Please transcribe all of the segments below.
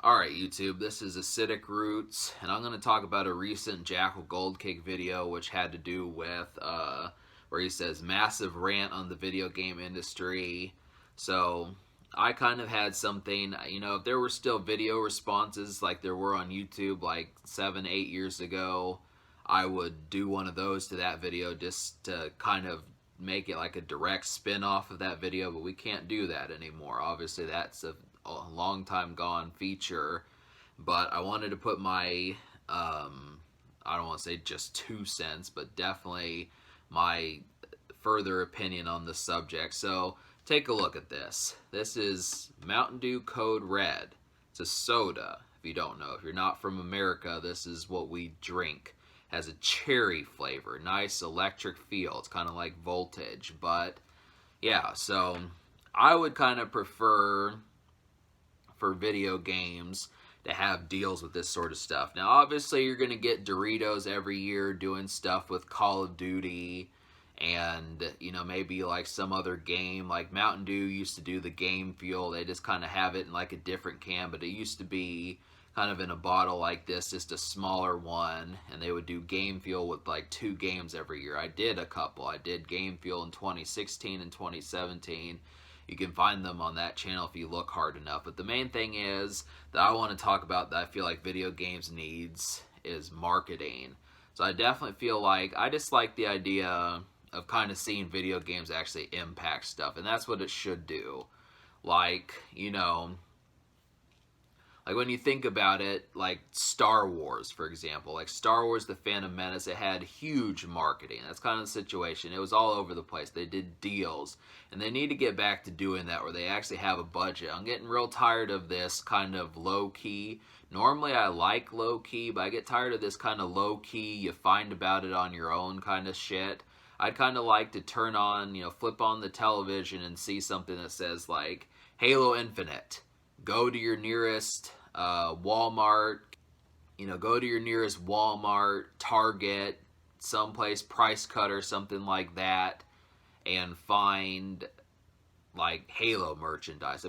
Alright YouTube, this is Acidic Roots, and I'm going to talk about a recent Jackal Goldcake video which had to do with, where he says, massive rant on the video game industry. So, I kind of had something, if there were still video responses like there were on YouTube like 7-8 years ago, I would do one of those to that video just to kind of make it like a direct spin-off of that video, but we can't do that anymore. Obviously, that's a long time gone feature, but I wanted to put my, I don't want to say just 2 cents, but definitely my further opinion on the subject. So take a look at this. This is Mountain Dew Code Red. It's a soda, if you don't know. If you're not from America, this is what we drink. It has a cherry flavor, nice electric feel. It's kind of like Voltage, but yeah, so I would kind of prefer for video games to have deals with this sort of stuff. Now, obviously, you're going to get Doritos every year doing stuff with Call of Duty and, maybe like some other game. Like Mountain Dew used to do the Game Fuel. They just kind of have it in like a different can, but it used to be kind of in a bottle like this, just a smaller one, and they would do Game Fuel with like 2 games every year. I did a couple. I did Game Fuel in 2016 and 2017. You can find them on that channel if you look hard enough. But the main thing is that I want to talk about that I feel like video games needs is marketing. So I definitely feel like I just like the idea of kind of seeing video games actually impact stuff. And that's what it should do. Like, like when you think about it, like Star Wars, for example, like Star Wars The Phantom Menace, it had huge marketing. That's kind of the situation. It was all over the place. They did deals, and they need to get back to doing that where they actually have a budget. I'm getting real tired of this kind of low-key. Normally I like low-key, but I get tired of this kind of low-key, you find about it on your own kind of shit. I'd kind of like to turn on, flip on the television and see something that says like, Halo Infinite. Go to your nearest Walmart, go to your nearest Walmart, Target, someplace Price Cut or something like that, and find like Halo merchandise.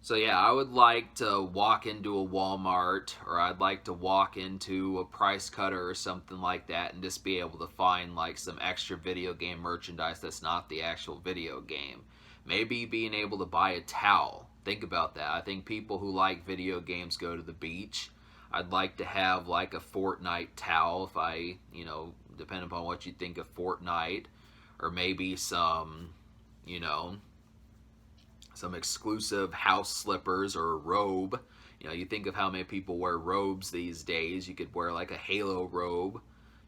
So yeah, I would like to walk into a Walmart, or I'd like to walk into a Price Cutter or something like that and just be able to find like some extra video game merchandise that's not the actual video game. Maybe being able to buy a towel. Think about that. I think people who like video games go to the beach. I'd like to have like a Fortnite towel if I, depending upon what you think of Fortnite, or maybe some exclusive house slippers or a robe. You think of how many people wear robes these days. You could wear like a Halo robe,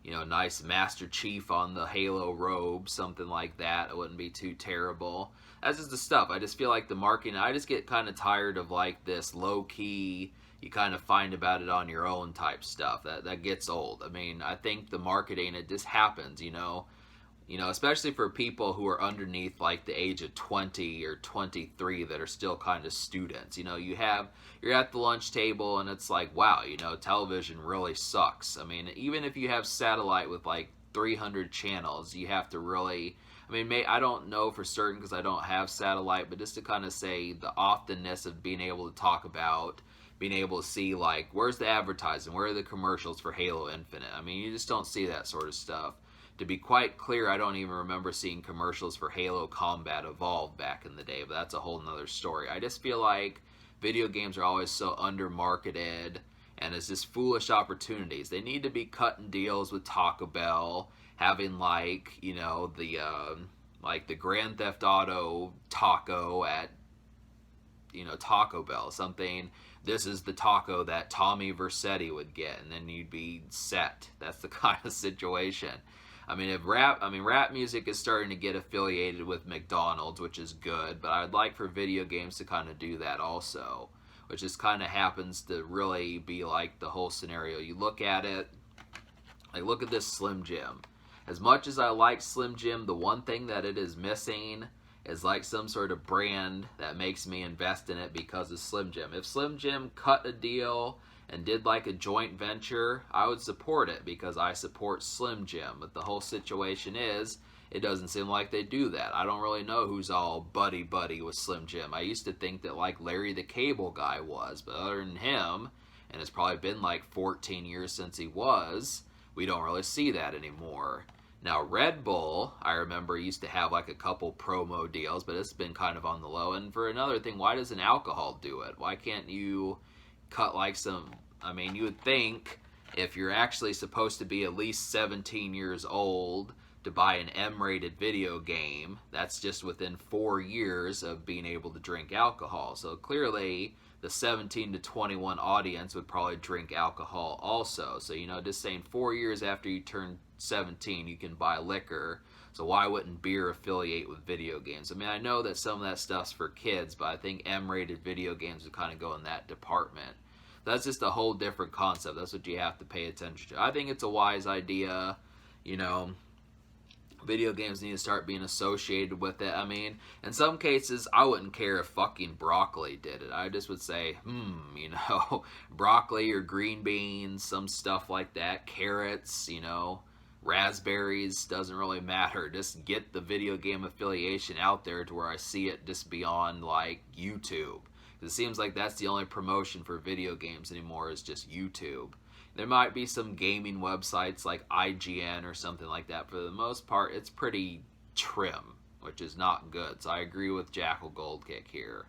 nice Master Chief on the Halo robe, something like that. It wouldn't be too terrible. That's just the stuff. I just feel like the marketing, I just get kind of tired of like this low-key, you kind of find about it on your own type stuff. That gets old. I mean, I think the marketing, it just happens, especially for people who are underneath like the age of 20 or 23 that are still kind of students. You're at the lunch table and it's like, wow, television really sucks. I mean, even if you have satellite with like 300 channels, you have to really, I don't know for certain because I don't have satellite, but just to kind of say the oftenness of being able to talk about, being able to see like, where's the advertising, where are the commercials for Halo Infinite? I mean, you just don't see that sort of stuff. To be quite clear, I don't even remember seeing commercials for Halo Combat Evolved back in the day, but that's a whole nother story. I just feel like video games are always so under-marketed, and it's just foolish opportunities. They need to be cutting deals with Taco Bell, having like, the Grand Theft Auto taco at, Taco Bell, something. This is the taco that Tommy Vercetti would get, and then you'd be set. That's the kind of situation. I mean, rap music is starting to get affiliated with McDonald's, which is good, but I'd like for video games to kind of do that also, which just kind of happens to really be like the whole scenario. You look at it, like look at this Slim Jim. As much as I like Slim Jim, the one thing that it is missing is like some sort of brand that makes me invest in it because of Slim Jim. If Slim Jim cut a deal and did like a joint venture, I would support it because I support Slim Jim. But the whole situation is it doesn't seem like they do that. I don't really know who's all buddy-buddy with Slim Jim. I used to think that like Larry the Cable Guy was, but other than him, and it's probably been like 14 years since he was, we don't really see that anymore. Now, Red Bull, I remember used to have like a couple promo deals, but it's been kind of on the low. And for another thing, why doesn't alcohol do it? Why can't you cut like some, I mean, you would think if you're actually supposed to be at least 17 years old to buy an M-rated video game, that's just within 4 years of being able to drink alcohol. So clearly, the 17 to 21 audience would probably drink alcohol also. So, you know, just saying 4 years after you turn 17, you can buy liquor. So why wouldn't beer affiliate with video games? I mean, I know that some of that stuff's for kids, but I think M-rated video games would kind of go in that department. That's just a whole different concept. That's what you have to pay attention to. I think it's a wise idea, you know. Video games need to start being associated with it. I mean, in some cases, I wouldn't care if fucking broccoli did it. I just would say, you know, broccoli or green beans, some stuff like that, carrots, you know, raspberries, doesn't really matter. Just get the video game affiliation out there to where I see it just beyond, like, YouTube. It seems like that's the only promotion for video games anymore is just YouTube. There might be some gaming websites like IGN or something like that. For the most part, it's pretty trim, which is not good. So I agree with Jackal Goldkick here.